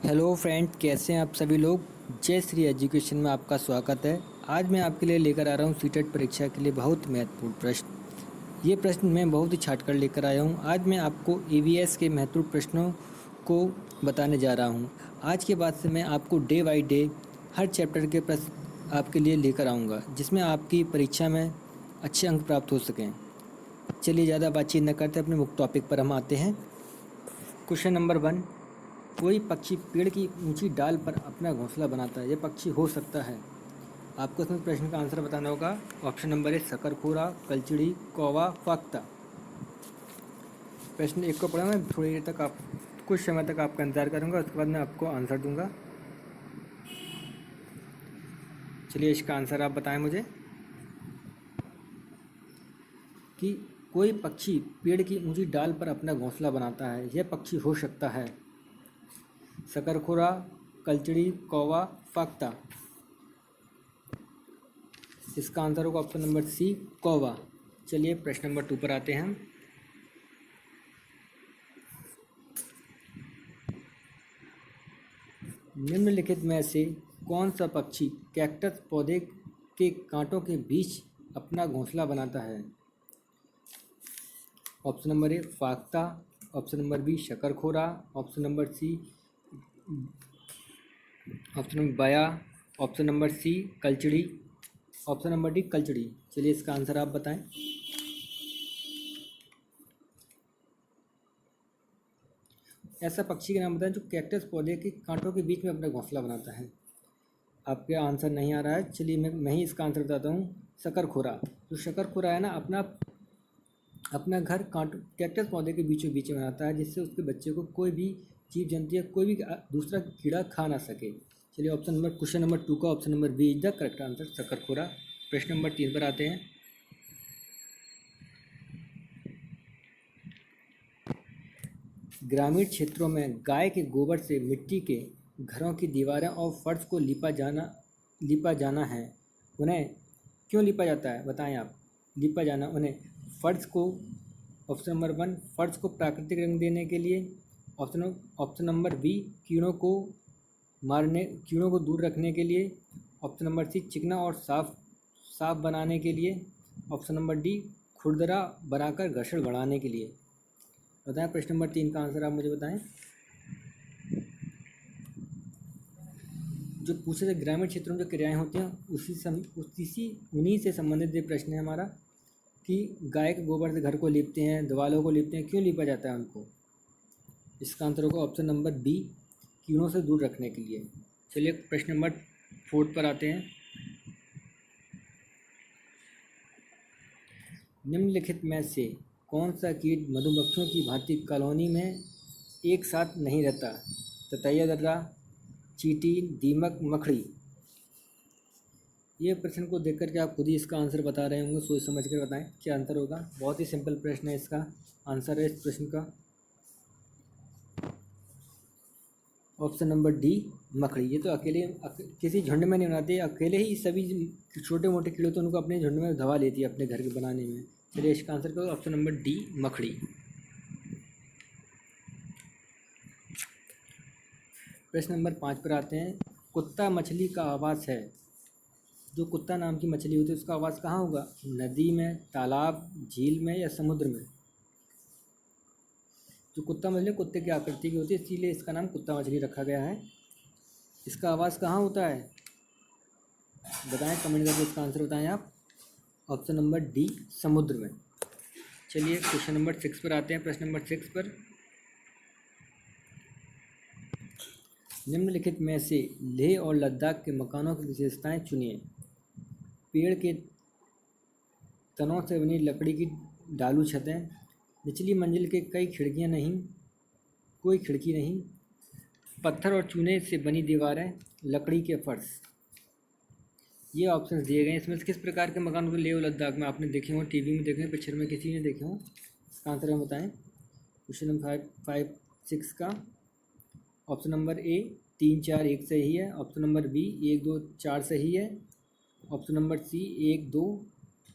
Hello friend, कैसे हैं आप सभी लोग। जय श्री एजुकेशन में आपका स्वागत है। आज मैं आपके लिए लेकर आ रहा हूँ सीटेट परीक्षा के लिए बहुत महत्वपूर्ण प्रश्न। ये प्रश्न मैं बहुत ही छाट कर लेकर आया हूँ। आज मैं आपको ईवीएस के महत्वपूर्ण प्रश्नों को बताने जा रहा हूँ। आज के बाद से मैं आपको day by day her chapter के प्रश्न आपके लिए लेकर आऊँगा, जिसमें आपकी परीक्षा में अच्छे अंक प्राप्त हो सकें। चलिए ज़्यादा बातचीत न करते अपने मुख्य टॉपिक पर हम आते हैं। क्वेश्चन नंबर 1, कोई पक्षी पेड़ की ऊंची डाल पर अपना घोंसला बनाता है। यह पक्षी हो सकता है। आपको इसमें प्रश्न का आंसर बताना होगा। ऑप्शन नंबर 1 शकरखोरा, कलचिड़ी, कौवा, फाख्ता। प्रश्न 1 को पढ़ा मैं थोड़ी देर तक आप कुछ समय तक आपका इंतजार करूंगा, उसके बाद मैं आपको आंसर दूंगा। चलिए इसका आंसर आप बताएं मुझे कि कोई पक्षी पेड़ की ऊंची डाल पर अपना घोंसला बनाता है। यह पक्षी हो सकता है शकरखोरा, कलचिड़ी, कौवा, फाख्ता। इसका आंसर होगा ऑप्शन नंबर सी, कौवा। चलिए प्रश्न नंबर 2 पर आते हैं। निम्नलिखित में से कौन सा पक्षी कैक्टस पौधे के कांटों के बीच अपना घोंसला बनाता है। ऑप्शन नंबर ए फाख्ता, ऑप्शन नंबर बी शकरखोरा, option number C, option number बया, ऑप्शन नंबर सी कलचिड़ी, ऑप्शन नंबर डी कलचिड़ी। चलिए इसका आंसर आप बताएं। ऐसा पक्षी का नाम बताएं जो कैक्टस पौधे के कांटों के बीच में अपना घोंसला बनाता है। आपका आंसर नहीं आ रहा है। चलिए मैं ही इसका आंसर बताता हूँ। शकरखोरा। जो शकरखोरा है ना, अपना घर कैक्टस पौधे के बीचों बीच में बनाता है, जिससे उसके बच्चे को कोई भी जीव जंतु या कोई भी दूसरा कीड़ा खा ना सके। चलिए क्वेश्चन नंबर 2 का option number B is the correct answer, शकरखोरा। प्रश्न नंबर 3 पर आते हैं। ग्रामीण क्षेत्रों में गाय के गोबर से मिट्टी के घरों की दीवारें और फर्श को लीपा जाना है। उन्हें क्यों लीपा जाता है बताएं आप। लीपा जाना उन्हें फर्श को, ऑप्शन नंबर 1 फर्श को प्राकृतिक रंग देने के लिए, ऑप्शन नंबर बी कीड़ों को दूर रखने के लिए, ऑप्शन नंबर सी चिकना और साफ बनाने के लिए, ऑप्शन नंबर डी खुरदरा बनाकर घर्षण बढ़ाने के लिए। बताएं प्रश्न नंबर 3 का आंसर आप मुझे बताएं। जो पूछे थे ग्रामीण क्षेत्रों में जो क्रियाएं होती हैं उन्हीं से संबंधित ये प्रश्न है हमारा कि गाय के गोबर से घर को लीपते हैं, दीवारों को लीपते हैं, क्यों लीपा जाता है उनको। इसका आंसर होगा ऑप्शन नंबर बी कीड़ों से दूर रखने के लिए। चलिए प्रश्न नंबर 4 पर आते हैं। निम्नलिखित में से कौन सा कीट मधुमक्खियों की भांति कॉलोनी में एक साथ नहीं रहता। ततैया दर्रा, चींटी, दीमक, मकड़ी। ये प्रश्न को देख करके आप खुद ही इसका आंसर बता रहे होंगे। सोच समझ कर बताएं क्या आंसर होगा। बहुत ही सिंपल प्रश्न है। इसका आंसर है इस प्रश्न का ऑप्शन नंबर डी मकड़ी। ये तो अकेले किसी झुंड में नहीं बनाती, अकेले ही सभी छोटे मोटे कीड़े तो उनको अपने झुंड में दबा लेती है अपने घर के बनाने में। चलिए इसका आंसर क्या होगा, ऑप्शन नंबर डी मकड़ी। प्रश्न नंबर 5 पर आते हैं। कुत्ता मछली का आवास है। जो कुत्ता नाम की मछली होती है उसका आवास कहाँ होगा। नदी में, तालाब, झील में या समुद्र में। जो कुत्ता मछली कुत्ते की आकृति की होती है, इसीलिए इसका नाम कुत्ता मछली रखा गया है। इसका आवास कहाँ होता है बताएं, कमेंट करके इसका आंसर बताएं आप। ऑप्शन नंबर डी समुद्र में। चलिए क्वेश्चन नंबर 6 पर आते हैं। प्रश्न नंबर 6 पर निम्नलिखित में से लेह और लद्दाख के मकानों की विशेषताएं चुनिए। पेड़ के तनों से बनी लकड़ी की ढालू छतें, निचली मंजिल के कोई खिड़की नहीं, पत्थर और चूने से बनी दीवारें, लकड़ी के फर्श। ये ऑप्शन दिए गए हैं। इसमें से किस प्रकार के मकान को लेह और लद्दाख में आपने देखे हों, टीवी में देखे हों, पिक्चर में किसी ने देखे हों। इसका आंसर हम बताएं। क्वेश्चन नंबर 5-6 का ऑप्शन नंबर ए 3, 4, 1 सही है, ऑप्शन नंबर बी 1, 2, 4 सही है, ऑप्शन नंबर सी 1, 2,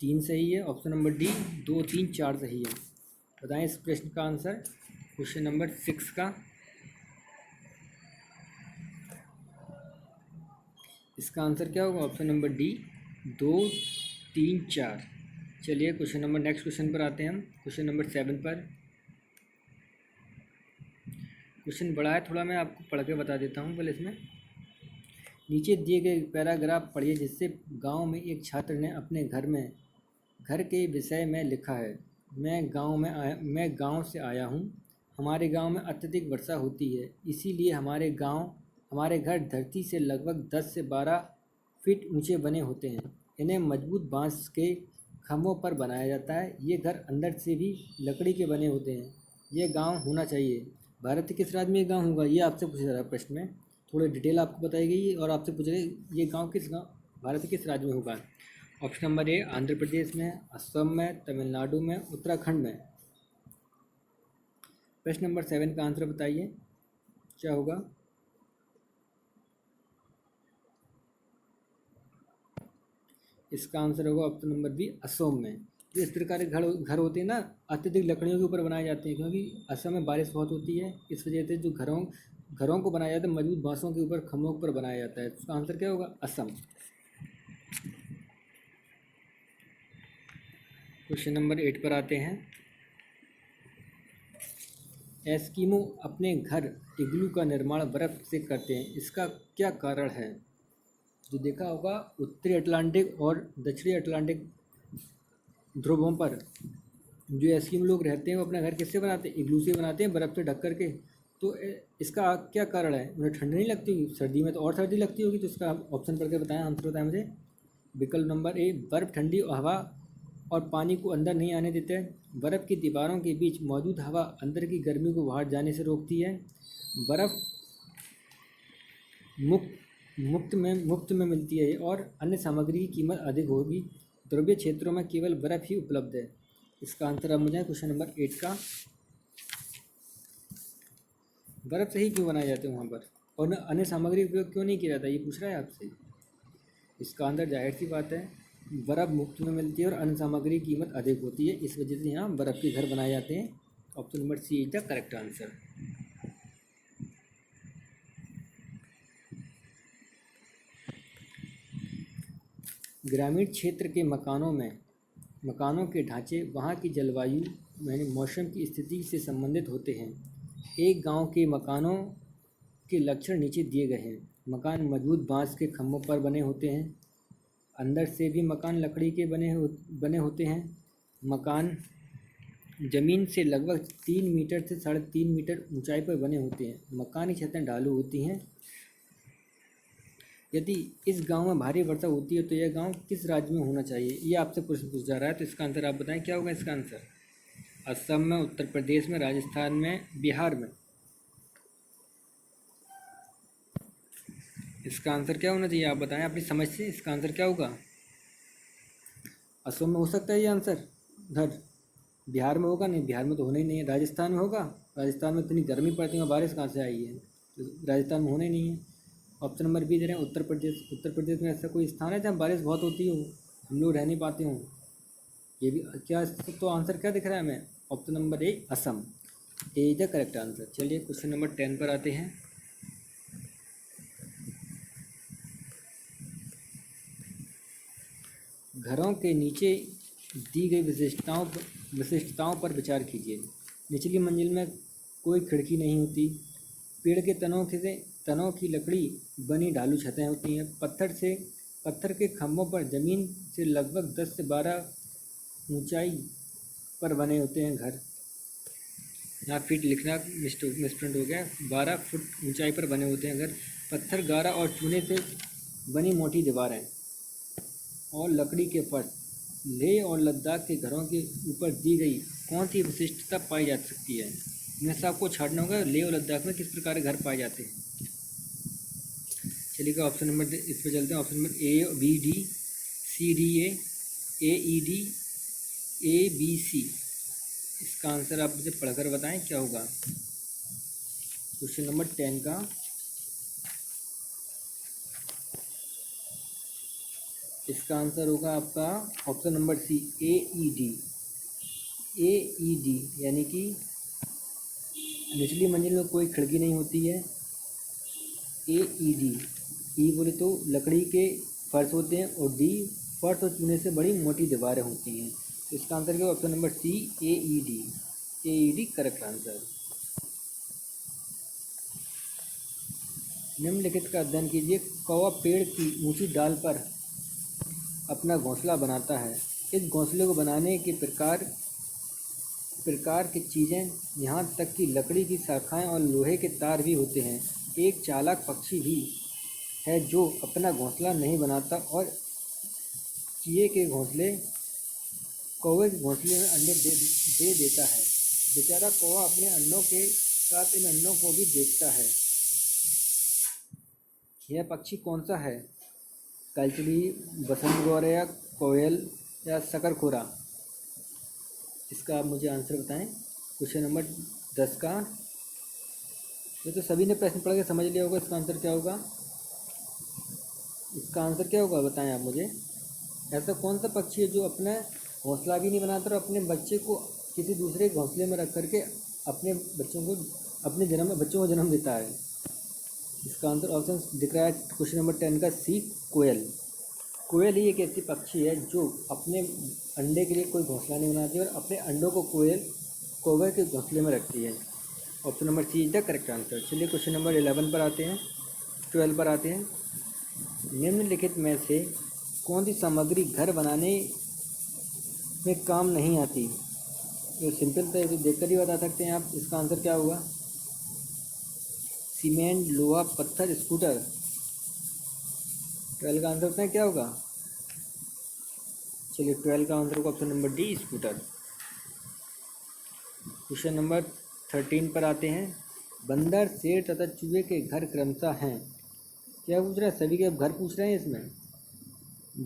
3 सही है, ऑप्शन नंबर डी 2, 3, 4 सही है। बताएं इस प्रश्न का आंसर क्वेश्चन नंबर 6 का। इसका आंसर क्या होगा? Option number D, 2, 3, 4। चलिए नेक्स्ट क्वेश्चन पर आते हैं हम। क्वेश्चन नंबर 7 पर। क्वेश्चन बड़ा है थोड़ा, मैं आपको पढ़ के बता देता हूँ पहले इसमें। नीचे दिए गए पैराग्राफ पढ़िए जिससे गांव में एक छात्र ने अपने घर के विषय में लिखा है। मैं गांव से आया हूँ। हमारे गांव में अत्यधिक वर्षा होती है, इसीलिए हमारे घर धरती से लगभग 10 से 12 फीट ऊंचे बने होते हैं। इन्हें मजबूत बांस के खंभों पर बनाया जाता है। ये घर अंदर से भी लकड़ी के बने होते हैं। ये गांव होना चाहिए। भारत के किस राज्य में ये गांव होगा? ये आपसे पूछा जा रहा है प्रश्न में। थोड़ी डिटेल आपको बताई गई और आपसे पूछा गया ये गांव भारत के किस राज्य में होगा? ऑप्शन नंबर ए, आंध्र प्रदेश में, असम में, तमिलनाडु में, उत्तराखंड में। प्रश्न नंबर 7 का आंसर बताइए क्या होगा? इसका आंसर होगा ऑप्शन नंबर बी, असम में। जो इस प्रकार के घर होते हैं ना, अत्यधिक लकड़ियों के ऊपर बनाए जाते हैं, क्योंकि असम में बारिश बहुत होती है। इस वजह से जो घरों को बनाया जाता है मजबूत बांसों के ऊपर, खम्भों के ऊपर बनाया जाता है। इसका आंसर क्या होगा? असम। क्वेश्चन नंबर 8 पर आते हैं। एस्किमो अपने घर इग्लू का निर्माण बर्फ से करते हैं, इसका क्या कारण है? जो देखा होगा, उत्तरी अटलांटिक और दक्षिणी अटलांटिक ध्रुवों पर जो एस्किमो लोग रहते हैं वो अपना घर किससे बनाते हैं? इग्लू से बनाते हैं, बर्फ़ से ढक करके। तो इसका क्या कारण है? उन्हें ठंड नहीं लगती होगी? सर्दी में तो और सर्दी लगती होगी। तो इसका ऑप्शन पढ़ के बताएं, आंसर बताएं मुझे। विकल्प नंबर ए, बर्फ़ ठंडी हवा और पानी को अंदर नहीं आने देते हैं। बर्फ़ की दीवारों के बीच मौजूद हवा अंदर की गर्मी को बाहर जाने से रोकती है। बर्फ़ मुफ्त में मिलती है और अन्य सामग्री की कीमत अधिक होगी। ध्रुवीय क्षेत्रों में केवल बर्फ़ ही उपलब्ध है। इसका आंसर अब मुझे क्वेश्चन नंबर 8 का। बर्फ़ से ही क्यों बनाए जाते हैं वहाँ पर, और अन्य सामग्री उपयोग क्यों नहीं किया जाता? ये पूछ रहा है आपसे। इसका आंसर जाहिर सी बात है, बर्फ़ मुफ्त में मिलती है और अन्य सामग्री की कीमत अधिक होती है, इस वजह से यहाँ बर्फ़ के घर बनाए जाते हैं। Option number C is the correct answer. ग्रामीण क्षेत्र के मकानों के ढांचे वहाँ की जलवायु यानी मौसम की स्थिति से संबंधित होते हैं। एक गांव के मकानों के लक्षण नीचे दिए गए हैं। मकान मजबूत बांस के खंभों पर बने होते हैं। अंदर से भी मकान लकड़ी के बने होते हैं। मकान ज़मीन से लगभग 3 मीटर से 3.5 मीटर ऊंचाई पर बने होते हैं। मकान की छतें ढालू होती हैं। यदि इस गांव में भारी वर्षा होती है तो यह गांव किस राज्य में होना चाहिए? ये आपसे प्रश्न पूछा जा रहा है। तो इसका आंसर आप बताएं क्या होगा? इसका आंसर असम में, उत्तर प्रदेश में, राजस्थान में, बिहार में। इसका आंसर क्या होना चाहिए? आप बताएं अपनी समझ से। इसका आंसर क्या होगा? असम में हो सकता है ये आंसर। उधर बिहार में होगा नहीं, बिहार में तो होना ही नहीं है। राजस्थान में होगा, राजस्थान में इतनी गर्मी पड़ती है, बारिश कहाँ से आई है? तो राजस्थान में होना ही नहीं है। ऑप्शन नंबर बी दे रहे हैं, उत्तर प्रदेश में ऐसा कोई स्थान है जहाँ बारिश बहुत होती हो, हम लोग रह नहीं पाते हों? ये भी क्या? तो आंसर क्या दिख रहा है हमें? Option number A, Assam. A is the correct answer. चलिए क्वेश्चन नंबर 10 पर आते हैं। घरों के नीचे दी गई विशिष्टताओं पर विचार कीजिए। निचली मंजिल में कोई खिड़की नहीं होती। पेड़ के तनों की लकड़ी बनी ढालू छतें होती हैं। पत्थर के खंभों पर ज़मीन से लगभग 10 से 12 ऊंचाई पर बने होते हैं घर। यहाँ फीट लिखना मिसप्रिंट हो गया, 12 फुट ऊंचाई पर बने होते हैं घर। पत्थर, गारा और चूने से बनी मोटी दीवारें और लकड़ी के फर्श। लेह और लद्दाख के घरों के ऊपर दी गई कौन सी विशिष्टता पाई जा सकती है? इनमें से आपको छांटना होगा लेह और लद्दाख में किस प्रकार के घर पाए जाते हैं। चलिए ऑप्शन नंबर इस पर चलते हैं। Option number A, B, D, C, D, A, E, D, A, B, C. इसका आंसर आप मुझे पढ़कर बताएं क्या होगा? क्वेश्चन नंबर 10 का इसका आंसर होगा आपका option number C, A, E, D. A, E, D यानी कि निचली मंजिल में कोई खिड़की नहीं होती है। ए, ई, डी ई बोले तो लकड़ी के फर्श होते हैं, और डी फर्श और चूने से बड़ी मोटी दीवारें होती हैं। तो इसका आंसर क्या होगा? Option number C, AED। AED correct answer. निम्नलिखित का अध्ययन कीजिए। कौवा पेड़ की ऊंची डाल पर अपना घोंसला बनाता है। इस घोंसले को बनाने के प्रकार प्रकार की चीज़ें, यहाँ तक कि लकड़ी की शाखाएं और लोहे के तार भी होते हैं। एक चालाक पक्षी भी है जो अपना घोंसला नहीं बनाता और चीए के घोंसले कौवे के घोंसले में अंडे दे देता है। बेचारा कौवा अपने अंडों के साथ इन अंडों को भी देखता है। यह पक्षी कौन सा है? कलचली, बसंत गौरैया, कोयल या शकरखोरा? इसका आप मुझे आंसर बताएं। क्वेश्चन नंबर 10 का, ये तो सभी ने प्रश्न पढ़ के समझ लिया होगा। इसका आंसर क्या होगा? इसका आंसर क्या होगा बताएं आप मुझे। ऐसा कौन सा पक्षी है जो अपना घोंसला भी नहीं बनाता और अपने बच्चे को किसी दूसरे घोंसले में रख करके अपने बच्चों को जन्म देता है? इसका आंसर ऑप्शन दिख रहा है क्वेश्चन नंबर 10 का, सी, कोयल। कोयल ही एक ऐसी पक्षी है जो अपने अंडे के लिए कोई घोंसला नहीं बनाती और अपने अंडों को कौवे के घोंसले में रखती है। Option number C is the correct answer. चलिए क्वेश्चन नंबर 11 पर आते हैं, 12 पर आते हैं। निम्नलिखित में से कौन सी सामग्री घर बनाने में काम नहीं आती? ये सिंपल तो है, देखकर ही बता सकते हैं आप। इसका आंसर क्या होगा? सीमेंट, लोहा, पत्थर, स्कूटर? 12 का आंसर बताएं क्या होगा। चलिए 12 का आंसर होगा option number D, scooter. Question number 13 पर आते हैं। बंदर, शेर तथा चूहे के घर क्रमशः हैं। क्या पूछ रहा है? सभी के घर पूछ रहे हैं इसमें।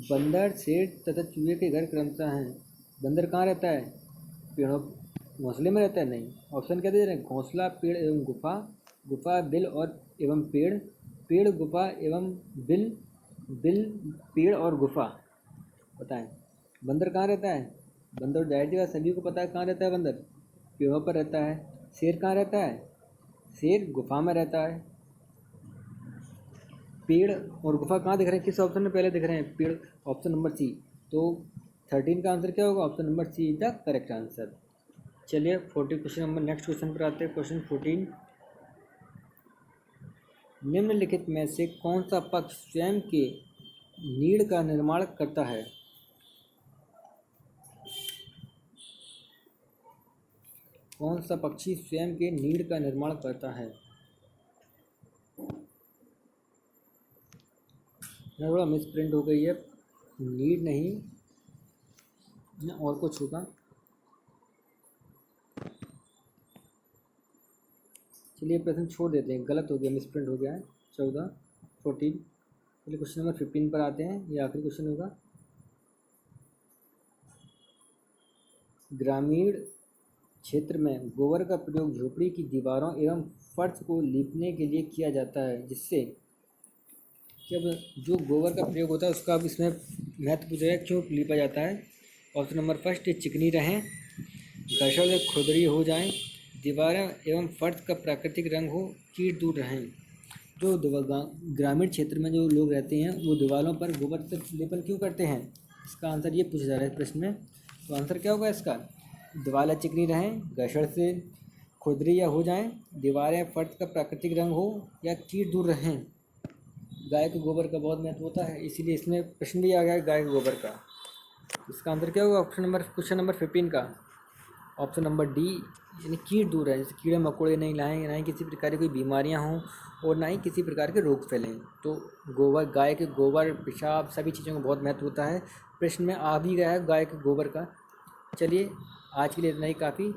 बंदर, शेर तथा चूहे के घर क्रमशः हैं। बंदर कहाँ रहता है? पेड़ों, घोंसले में रहता है? नहीं। ऑप्शन क्या दे रहे हैं? घोंसला, पेड़ एवं गुफा, गुफा, बिल और एवं पेड़, पेड़, गुफा एवं बिल, बिल, पेड़ और गुफा? बताएं बंदर कहाँ रहता है? बंदर जाहिर सी बात सभी को पता है कहाँ रहता है बंदर, पेड़ों पर रहता है। शेर कहाँ रहता है? शेर गुफा में रहता है। पेड़ और गुफा कहाँ दिख रहे हैं? किस ऑप्शन में पहले दिख रहे हैं? पेड़, ऑप्शन नंबर सी। तो 13 का आंसर क्या होगा? Option number C is the correct answer. चलिए 40 क्वेश्चन नंबर नेक्स्ट क्वेश्चन पर आते हैं। क्वेश्चन 14, निम्नलिखित में से कौन सा पक्ष स्वयं के नीड़ का निर्माण करता है? कौन सा पक्षी स्वयं के नीड़ का निर्माण करता है? थोड़ा मिस प्रिंट हो गई है, नीड नहीं ना और कुछ होगा। चलिए प्रश्न छोड़ देते हैं, गलत हो गया, मिस प्रिंट हो गया है। 14, 14। चलिए क्वेश्चन नंबर 15 पर आते हैं, ये आखिरी क्वेश्चन होगा। ग्रामीण क्षेत्र में गोबर का प्रयोग झोपड़ी की दीवारों एवं फर्श को लीपने के लिए किया जाता है, जिससे जब जो गोबर का प्रयोग होता है उसका अब इसमें महत्व पूछा है, क्यों लीपा जाता है? ऑप्शन नंबर फर्स्ट, चिकनी रहें, घर्षण से खुरदरी हो जाएं, दीवारें एवं फर्श का प्राकृतिक रंग हो, कीट दूर रहें। जो ग्रामीण क्षेत्र में जो लोग रहते हैं वो दीवारों पर गोबर से लेपन क्यों करते हैं? इसका आंसर ये पूछा जा रहा है प्रश्न में। तो आंसर क्या होगा इसका? दीवारें चिकनी रहें, घर्षण से खुरदरी या हो जाएं, दीवारें फर्श का प्राकृतिक रंग हो, या कीट दूर रहें। गाय के गोबर का बहुत महत्व होता है, इसीलिए इसमें प्रश्न भी आ गया है गाय के गोबर का। इसका आंसर क्या होगा क्वेश्चन नंबर 15 का? ऑप्शन नंबर डी, यानी कीट दूर है, जैसे कीड़े मकोड़े नहीं लाएँ, ना ही किसी प्रकार की कोई बीमारियां हों और ना ही किसी प्रकार के रोग फैलें। तो गोबर, गाय के गोबर, पेशाब, सभी चीज़ों का बहुत महत्व होता है। प्रश्न में आ भी गया है गाय के गोबर का। चलिए आज के लिए इतना ही काफ़ी।